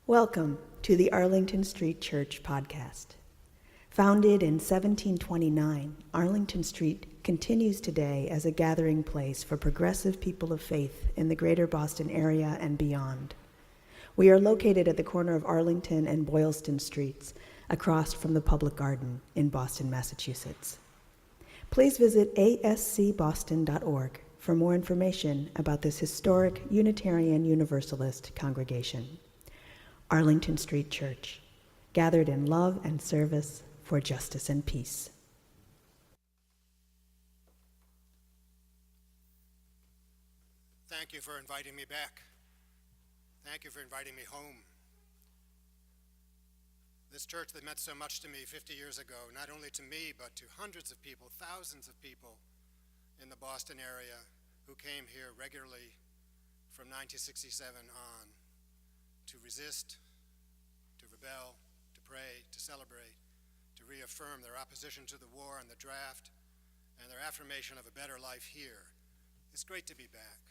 Welcome to the Arlington Street Church podcast. Founded in 1729, Arlington Street continues today as a gathering place for progressive people of faith in the greater Boston area and beyond. We are located at the corner of Arlington and Boylston Streets, across from the Public Garden in Boston, Massachusetts. Please visit ascboston.org for more information about this historic Unitarian Universalist congregation. Arlington Street Church, gathered in love and service for justice and peace. Thank you for inviting me back. Thank you for inviting me home. This church that meant so much to me 50 years ago, not only to me, but to hundreds of people, thousands of people in the Boston area who came here regularly from 1967 on to resist, to rebel, to pray, to celebrate, to reaffirm their opposition to the war and the draft, and their affirmation of a better life here. It's great to be back.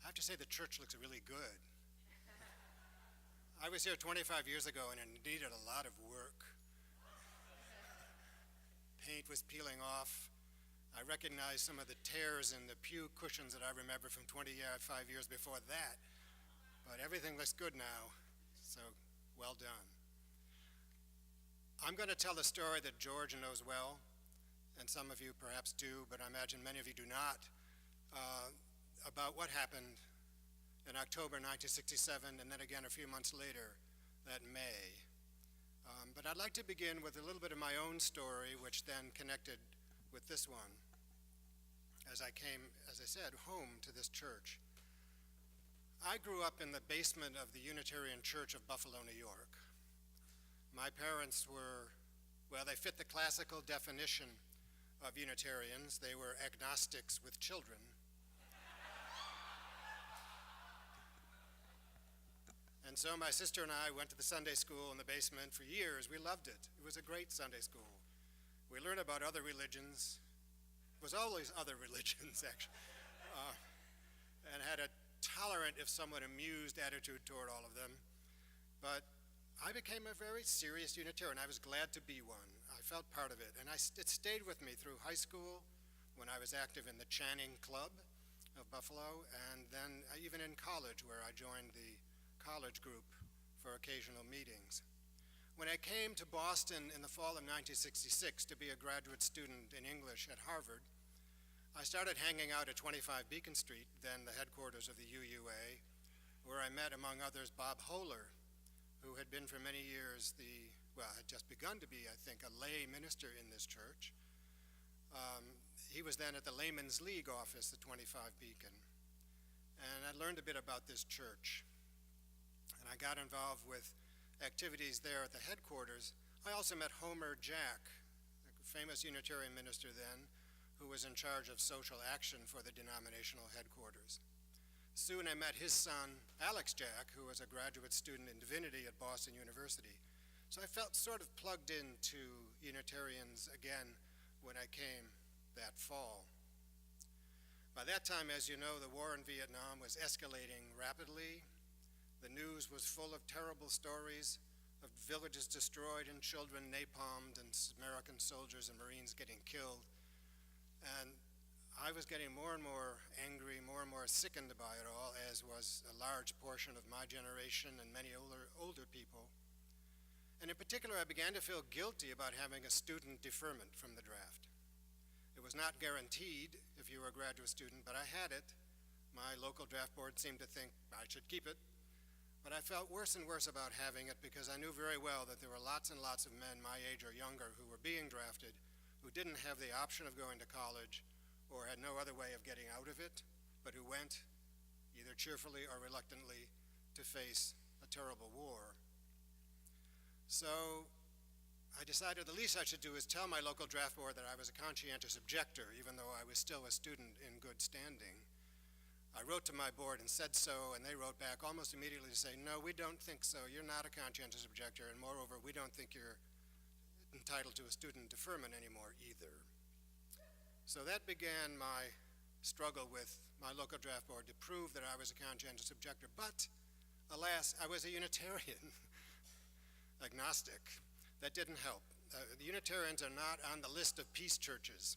I have to say the church looks really good. I was here 25 years ago and it needed a lot of work. Paint was peeling off. I recognized some of the tears in the pew cushions that I remember from 25 years before that. But everything looks good now, so well done. I'm going to tell a story that George knows well, and some of you perhaps do, but I imagine many of you do not, about what happened in October 1967, and then again a few months later, that May. But I'd like to begin with a little bit of my own story, which then connected with this one, as I came, as I said, home to this church. I grew up in the basement of the Unitarian Church of Buffalo, New York. My parents were, well, they fit the classical definition of Unitarians. They were agnostics with children. And so my sister and I went to the Sunday school in the basement for years. We loved it. It was a great Sunday school. We learned about other religions. It was always other religions, actually. And had a tolerant, if somewhat amused, attitude toward all of them. But I became a very serious Unitarian. I was glad to be one. I felt part of it. And it stayed with me through high school, when I was active in the Channing Club of Buffalo, and then even in college, where I joined the college group for occasional meetings. When I came to Boston in the fall of 1966 to be a graduate student in English at Harvard, I started hanging out at 25 Beacon Street, then the headquarters of the UUA, where I met, among others, Bob Holer, who had been for many years had just begun to be, I think, a lay minister in this church. He was then at the Layman's League office at 25 Beacon. And I learned a bit about this church. And I got involved with activities there at the headquarters. I also met Homer Jack, a famous Unitarian minister then, who was in charge of social action for the denominational headquarters. Soon I met his son, Alex Jack, who was a graduate student in divinity at Boston University. So I felt sort of plugged into Unitarians again when I came that fall. By that time, as you know, the war in Vietnam was escalating rapidly. The news was full of terrible stories of villages destroyed and children napalmed and American soldiers and Marines getting killed. And I was getting more and more angry, more and more sickened by it all, as was a large portion of my generation and many older people. And in particular, I began to feel guilty about having a student deferment from the draft. It was not guaranteed if you were a graduate student, but I had it. My local draft board seemed to think I should keep it. But I felt worse and worse about having it because I knew very well that there were lots and lots of men my age or younger who were being drafted who didn't have the option of going to college or had no other way of getting out of it, but who went, either cheerfully or reluctantly, to face a terrible war. So I decided the least I should do is tell my local draft board that I was a conscientious objector, even though I was still a student in good standing. I wrote to my board and said so, and they wrote back almost immediately to say, no, we don't think so. You're not a conscientious objector, and moreover, we don't think you're entitled to a student deferment anymore either. So that began my struggle with my local draft board to prove that I was a conscientious objector, but Alas, I was a Unitarian, agnostic. That didn't help. The Unitarians are not on the list of peace churches.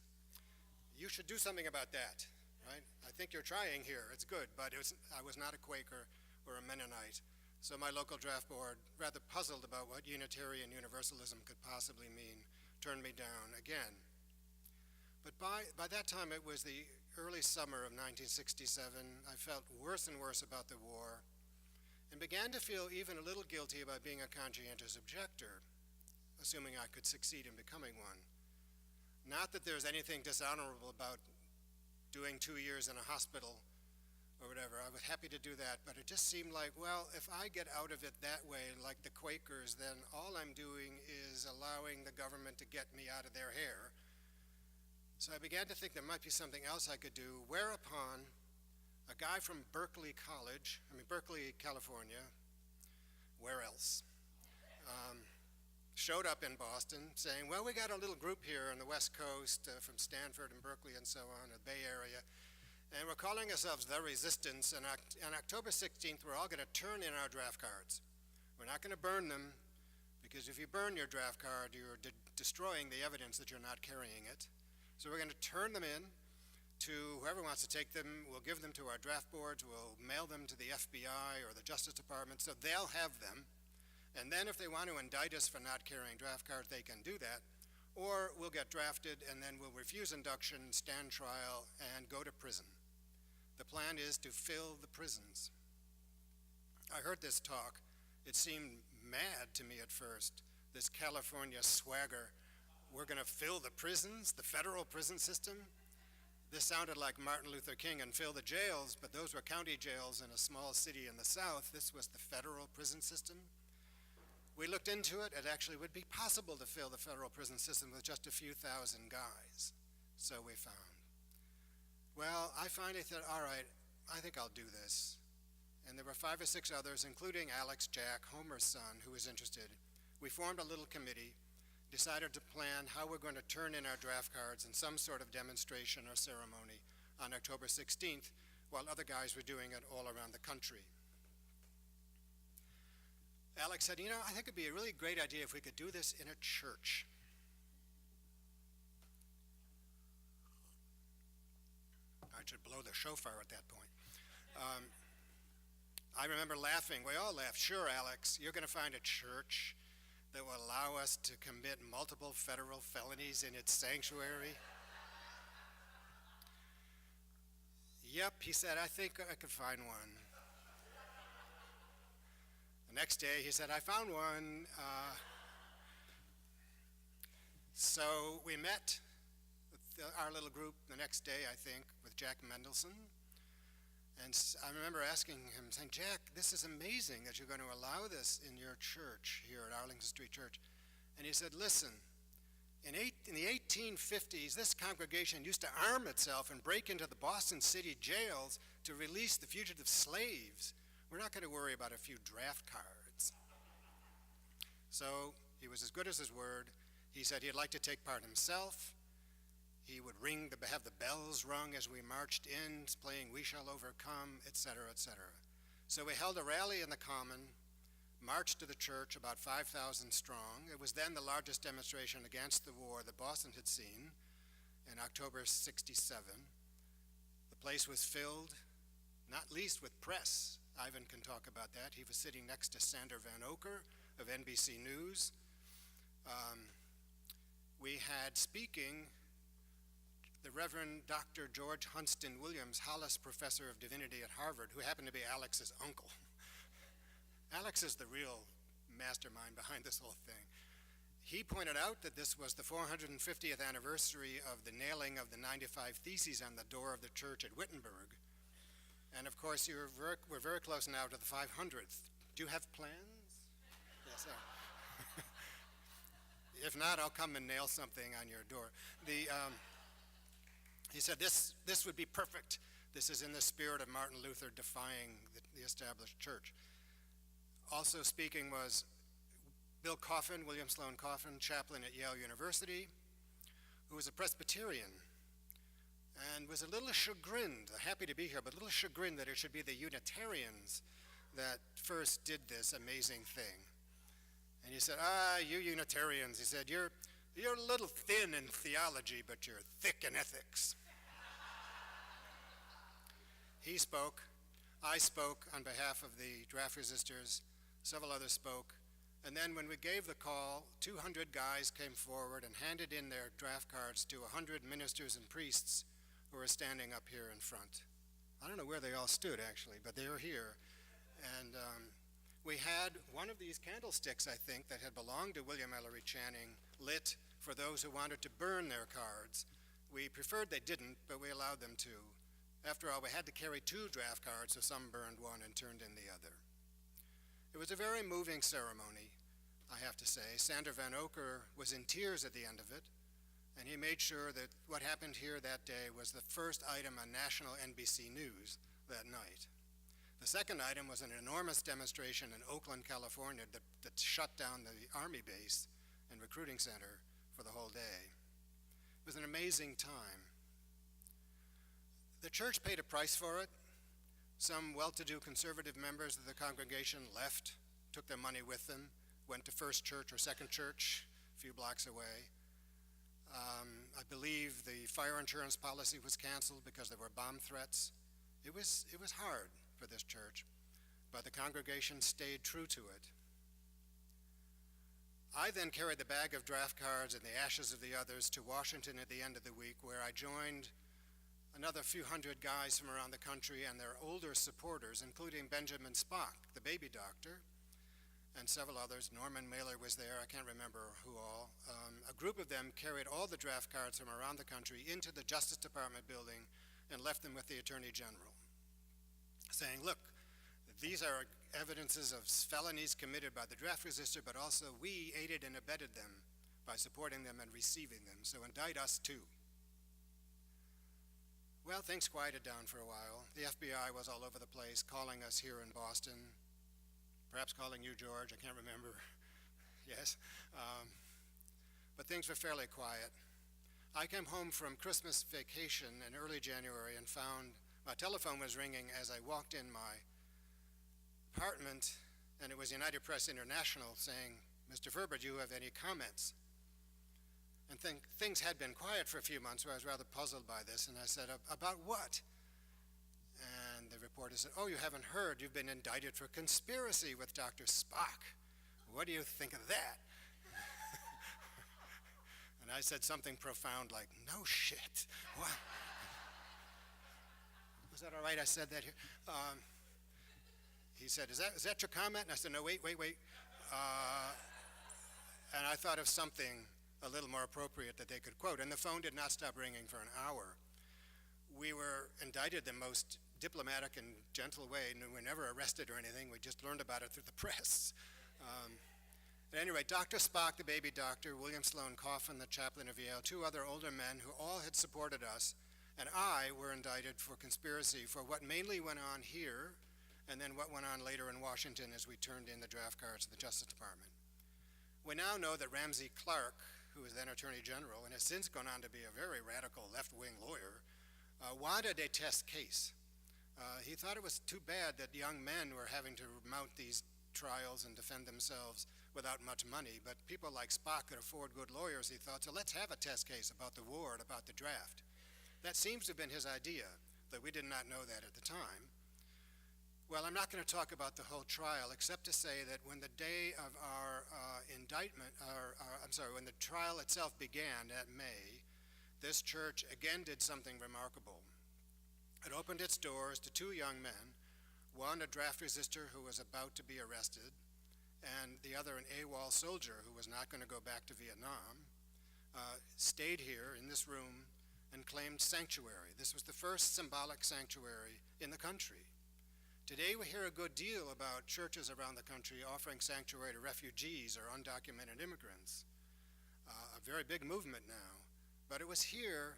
You should do something about that, right? I think you're trying here. It's good, but I was not a Quaker or a Mennonite. So my local draft board, rather puzzled about what Unitarian Universalism could possibly mean, turned me down again. But by that time, it was the early summer of 1967. I felt worse and worse about the war and began to feel even a little guilty about being a conscientious objector, assuming I could succeed in becoming one. Not that there's anything dishonorable about doing 2 years in a hospital or whatever. I was happy to do that, but it just seemed like, well, if I get out of it that way, like the Quakers, then all I'm doing is allowing the government to get me out of their hair. So I began to think there might be something else I could do, whereupon a guy from Berkeley, California, where else, showed up in Boston saying, well, we got a little group here on the West Coast from Stanford and Berkeley and so on, the Bay Area, and we're calling ourselves The Resistance, and on October 16th, we're all going to turn in our draft cards. We're not going to burn them, because if you burn your draft card, you're destroying the evidence that you're not carrying it. So we're going to turn them in to whoever wants to take them. We'll give them to our draft boards. We'll mail them to the FBI or the Justice Department, so they'll have them. And then if they want to indict us for not carrying draft cards, they can do that. Or we'll get drafted, and then we'll refuse induction, stand trial, and go to prison. The plan is to fill the prisons. I heard this talk. It seemed mad to me at first, this California swagger. We're going to fill the prisons, the federal prison system. This sounded like Martin Luther King and fill the jails, but those were county jails in a small city in the South. This was the federal prison system. We looked into it. It actually would be possible to fill the federal prison system with just a few thousand guys. So we found. Well, I finally thought, all right, I think I'll do this. And there were 5 or 6 others, including Alex, Jack, Homer's son, who was interested. We formed a little committee, decided to plan how we're going to turn in our draft cards in some sort of demonstration or ceremony on October 16th, while other guys were doing it all around the country. Alex said, I think it'd be a really great idea if we could do this in a church. I should blow the shofar at that point. I remember laughing. We all laughed. Sure, Alex, you're going to find a church that will allow us to commit multiple federal felonies in its sanctuary? Yep, he said, I think I could find one. The next day, he said, I found one. So we met with our little group the next day, I think, with Jack Mendelson. And I remember asking him, saying, Jack, this is amazing that you're going to allow this in your church here at Arlington Street Church. And he said, listen, in the 1850s, this congregation used to arm itself and break into the Boston City jails to release the fugitive slaves. We're not going to worry about a few draft cards. So he was as good as his word. He said he'd like to take part himself. He would have the bells rung as we marched in, playing We Shall Overcome, etc., etc. So we held a rally in the Common, marched to the church, about 5,000 strong. It was then the largest demonstration against the war that Boston had seen in October '67. The place was filled, not least with press. Ivan can talk about that. He was sitting next to Sander Van Oker of NBC News. We had speaking the Reverend Dr. George Hunston Williams, Hollis Professor of Divinity at Harvard, who happened to be Alex's uncle. Alex is the real mastermind behind this whole thing. He pointed out that this was the 450th anniversary of the nailing of the 95 Theses on the door of the church at Wittenberg. And of course, we're very close now to the 500th. Do you have plans? Yes, sir. If not, I'll come and nail something on your door. He said this would be perfect. This is in the spirit of Martin Luther defying the established church. Also speaking was Bill Coffin, William Sloane Coffin, chaplain at Yale University, who was a Presbyterian and was a little chagrined, happy to be here, but a little chagrined that it should be the Unitarians that first did this amazing thing. And he said, you Unitarians, he said, you're a little thin in theology, but you're thick in ethics. He spoke. I spoke on behalf of the draft resistors. Several others spoke. And then when we gave the call, 200 guys came forward and handed in their draft cards to 100 ministers and priests who were standing up here in front. I don't know where they all stood, actually, but they were here. And we had one of these candlesticks, I think, that had belonged to William Ellery Channing lit for those who wanted to burn their cards. We preferred they didn't, but we allowed them to. After all, we had to carry 2 draft cards, so some burned one and turned in the other. It was a very moving ceremony, I have to say. Sander Van Oker was in tears at the end of it, and he made sure that what happened here that day was the first item on national NBC News that night. The second item was an enormous demonstration in Oakland, California that shut down the Army base and recruiting center for the whole day. It was an amazing time. The church paid a price for it. Some well-to-do conservative members of the congregation left, took their money with them, went to First Church or Second Church a few blocks away. I believe the fire insurance policy was canceled because there were bomb threats. It was hard for this church, but the congregation stayed true to it. I then carried the bag of draft cards and the ashes of the others to Washington at the end of the week, where I joined another few hundred guys from around the country and their older supporters, including Benjamin Spock, the baby doctor, and several others. Norman Mailer was there, I can't remember who all. A group of them carried all the draft cards from around the country into the Justice Department building and left them with the Attorney General, saying, look, these are evidences of felonies committed by the draft resistor, but also we aided and abetted them by supporting them and receiving them, so indict us too. Well, things quieted down for a while. The FBI was all over the place, calling us here in Boston, perhaps calling you, George, I can't remember. Yes. But things were fairly quiet. I came home from Christmas vacation in early January and found my telephone was ringing as I walked in my apartment, and it was United Press International saying, Mr. Ferber, do you have any comments? And things had been quiet for a few months, so I was rather puzzled by this, and I said, about what? And the reporter said, oh, you haven't heard. You've been indicted for conspiracy with Dr. Spock. What do you think of that? And I said something profound like, no shit. What? Was that all right? I said that here. He said, is that your comment? And I said, no, wait. And I thought of something a little more appropriate that they could quote. And the phone did not stop ringing for an hour. We were indicted the most diplomatic and gentle way, and we were never arrested or anything. We just learned about it through the press. At any rate, Dr. Spock, the baby doctor, William Sloane Coffin, the chaplain of Yale, 2 other older men who all had supported us, and I were indicted for conspiracy for what mainly went on here, and then what went on later in Washington as we turned in the draft cards to the Justice Department. We now know that Ramsey Clark, who was then Attorney General and has since gone on to be a very radical left-wing lawyer, wanted a test case. He thought it was too bad that young men were having to mount these trials and defend themselves without much money, but people like Spock could afford good lawyers, he thought, so let's have a test case about the war and about the draft. That seems to have been his idea, though we did not know that at the time. Well, I'm not going to talk about the whole trial, except to say that when the day of our when the trial itself began at May, this church again did something remarkable. It opened its doors to 2 young men, one a draft resistor who was about to be arrested, and the other an AWOL soldier who was not going to go back to Vietnam, stayed here in this room and claimed sanctuary. This was the first symbolic sanctuary in the country. Today we hear a good deal about churches around the country offering sanctuary to refugees or undocumented immigrants. A very big movement now. But it was here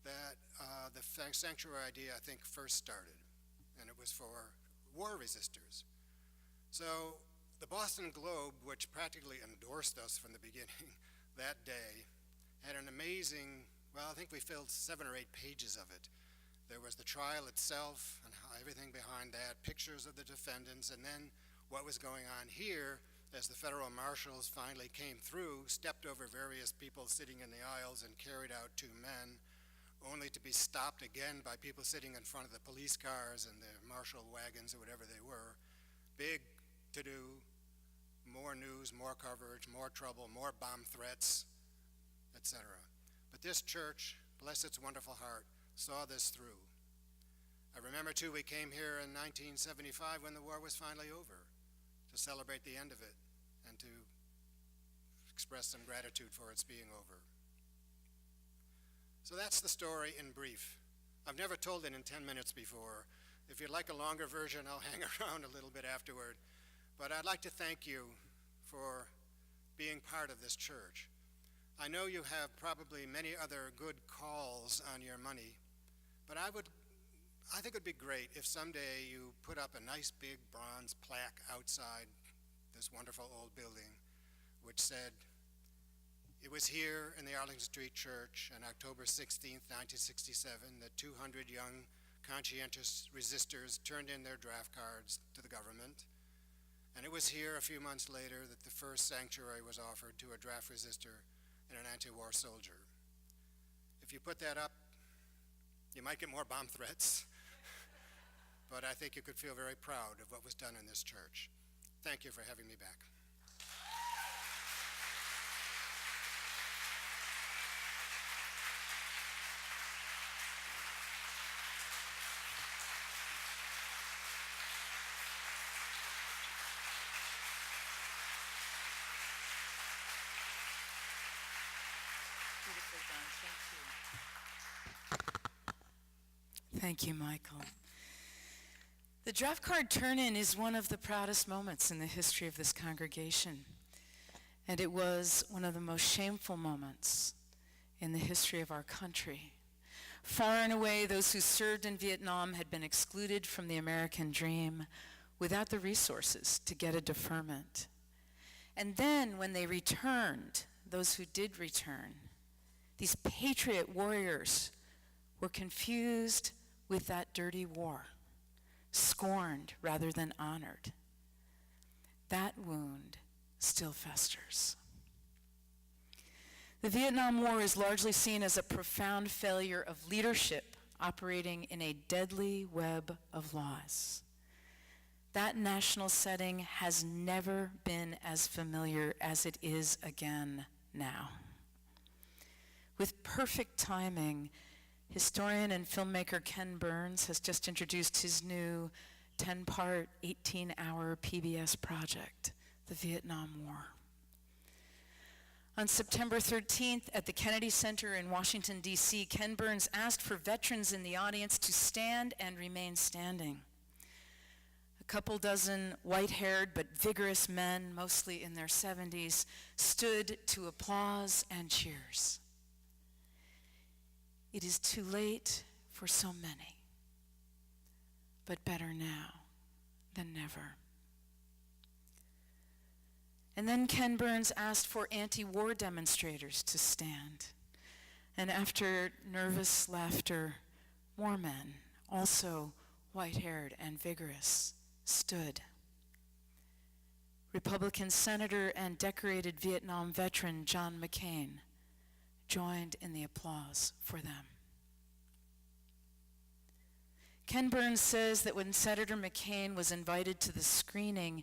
that the sanctuary idea, I think, first started, and it was for war resistors. So the Boston Globe, which practically endorsed us from the beginning that day, had an amazing, well, I think we filled 7 or 8 pages of it. There was the trial itself and everything behind that, pictures of the defendants, and then what was going on here as the federal marshals finally came through, stepped over various people sitting in the aisles and carried out two men, only to be stopped again by people sitting in front of the police cars and the marshal wagons or whatever they were. Big to-do, more news, more coverage, more trouble, more bomb threats, etc. But this church, bless its wonderful heart, saw this through. I remember, too, we came here in 1975 when the war was finally over to celebrate the end of it and to express some gratitude for its being over. So that's the story in brief. I've never told it in 10 minutes before. If you'd like a longer version, I'll hang around a little bit afterward. But I'd like to thank you for being part of this church. I know you have probably many other good calls on your money, but I think it would be great if someday you put up a nice big bronze plaque outside this wonderful old building which said, "It was here in the Arlington Street Church on October 16th, 1967, that 200 young conscientious resistors turned in their draft cards to the government. And it was here a few months later that the first sanctuary was offered to a draft resistor and an anti-war soldier." If you put that up, you might get more bomb threats, but I think you could feel very proud of what was done in this church. Thank you for having me back. Beautifully done. Thank you. Thank you, Michael. The draft card turn-in is one of the proudest moments in the history of this congregation, and it was one of the most shameful moments in the history of our country. Far and away, those who served in Vietnam had been excluded from the American dream without the resources to get a deferment. And then when they returned, those who did return, these patriot warriors were confused with that dirty war, scorned rather than honored. That wound still festers. The Vietnam War is largely seen as a profound failure of leadership operating in a deadly web of laws. That national setting has never been as familiar as it is again now. With perfect timing, historian and filmmaker Ken Burns has just introduced his new 10-part, 18-hour PBS project, The Vietnam War. On September 13th at the Kennedy Center in Washington, D.C., Ken Burns asked for veterans in the audience to stand and remain standing. A couple dozen white-haired but vigorous men, mostly in their 70s, stood to applause and cheers. It is too late for so many, but better now than never. And then Ken Burns asked for anti-war demonstrators to stand. And after nervous laughter, more men, also white-haired and vigorous, stood. Republican Senator and decorated Vietnam veteran John McCain joined in the applause for them. Ken Burns says that when Senator McCain was invited to the screening,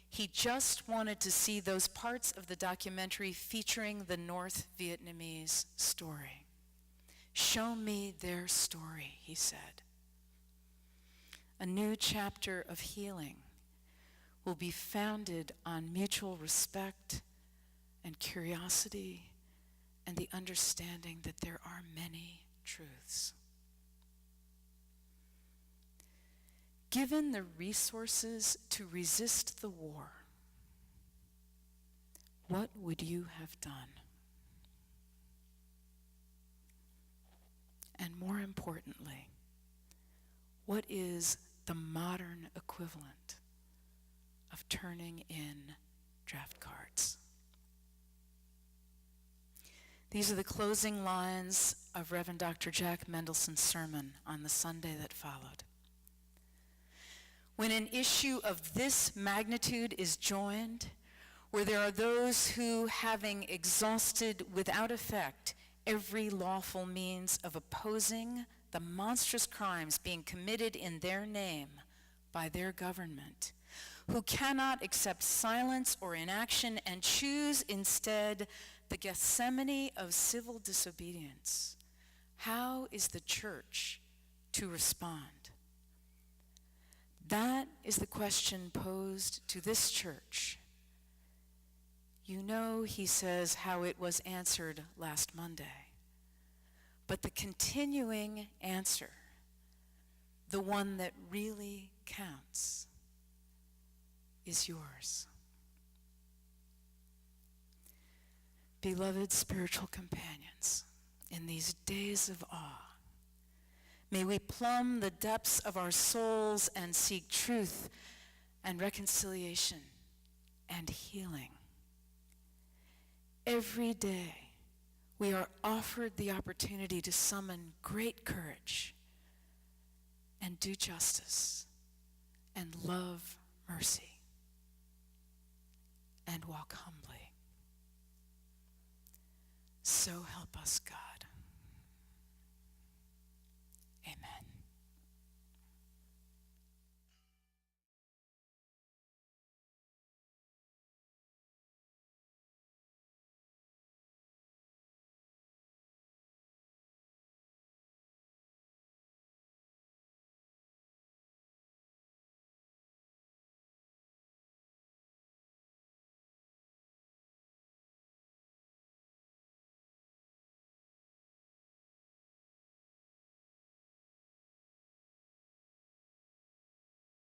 he just wanted to see those parts of the documentary featuring the North Vietnamese story. Show me their story, he said. A new chapter of healing will be founded on mutual respect and curiosity and the understanding that there are many truths. Given the resources to resist the war, what would you have done? And more importantly, what is the modern equivalent of turning in draft cards? These are the closing lines of Reverend Dr. Jack Mendelssohn's sermon on the Sunday that followed. when an issue of this magnitude is joined, where there are those who, having exhausted without effect every lawful means of opposing the monstrous crimes being committed in their name by their government, who cannot accept silence or inaction and choose instead the Gethsemane of civil disobedience, how is the church to respond? That is the question posed to this church. You know, he says, how it was answered last Monday. But the continuing answer, the one that really counts, is yours. Beloved spiritual companions, in these days of awe, may we plumb the depths of our souls and seek truth and reconciliation and healing. Every day, we are offered the opportunity to summon great courage and do justice and love mercy and walk humbly. So help us, God. Amen.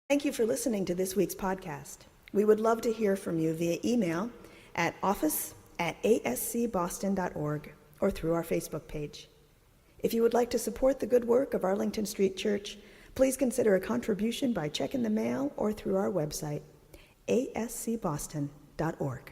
Thank you for listening to this week's podcast. We would love to hear from you via email at office@ascboston.org or through our Facebook page. If you would like to support the good work of Arlington Street Church, please consider a contribution by check in the mail or through our website, ascboston.org.